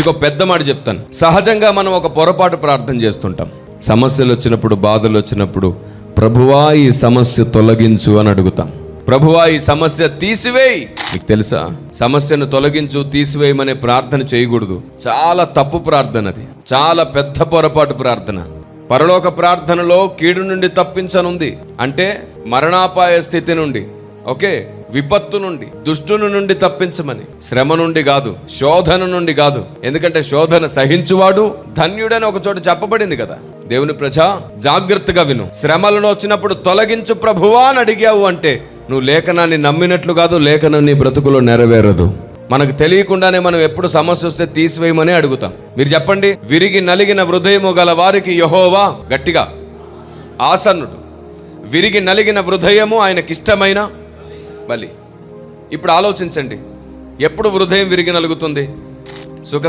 మీకు పెద్ద మాట చెప్తాను. సహజంగా మనం ఒక పొరపాటు ప్రార్థన చేస్తుంటాం. సమస్యలు వచ్చినప్పుడు, బాధలు వచ్చినప్పుడు, ప్రభువా ఈ సమస్య తొలగించు అని అడుగుతాం. ప్రభువా ఈ సమస్య తీసివేయి. మీకు తెలుసా, సమస్యను తొలగించు, తీసివేయమనే ప్రార్థన చేయకూడదు. చాలా తప్పు ప్రార్థన అది, చాలా పెద్ద పొరపాటు ప్రార్థన. పరలోక ప్రార్థనలో కీడు నుండి తప్పించనుంది అంటే మరణాపాయ స్థితి నుండి, ఓకే, విపత్తు నుండి, దుష్టుని నుండి తప్పించమని. శ్రమ నుండి కాదు, శోధన నుండి కాదు. ఎందుకంటే శోధన సహించువాడు ధన్యుడని ఒక చోట చెప్పబడింది కదా. దేవుని ప్రజా జాగ్రత్తగా విను. శ్రమలను వచ్చినప్పుడు తొలగించు ప్రభువా అని అడిగావు అంటే నువ్వు లేఖనాన్ని నమ్మినట్లు కాదు, లేఖనం నీ బ్రతుకులో నెరవేరదు. మనకు తెలియకుండానే మనం ఎప్పుడు సమస్య వస్తే తీసివేయమని అడుగుతాం. మీరు చెప్పండి, విరిగి నలిగిన హృదయము గల వారికి యెహోవా గట్టిగా ఆసన్నుడు. విరిగి నలిగిన హృదయము ఆయనకిష్టమైన బలి. ఇప్పుడు ఆలోచించండి, ఎప్పుడు హృదయం విరిగి నలుగుతుంది? సుఖ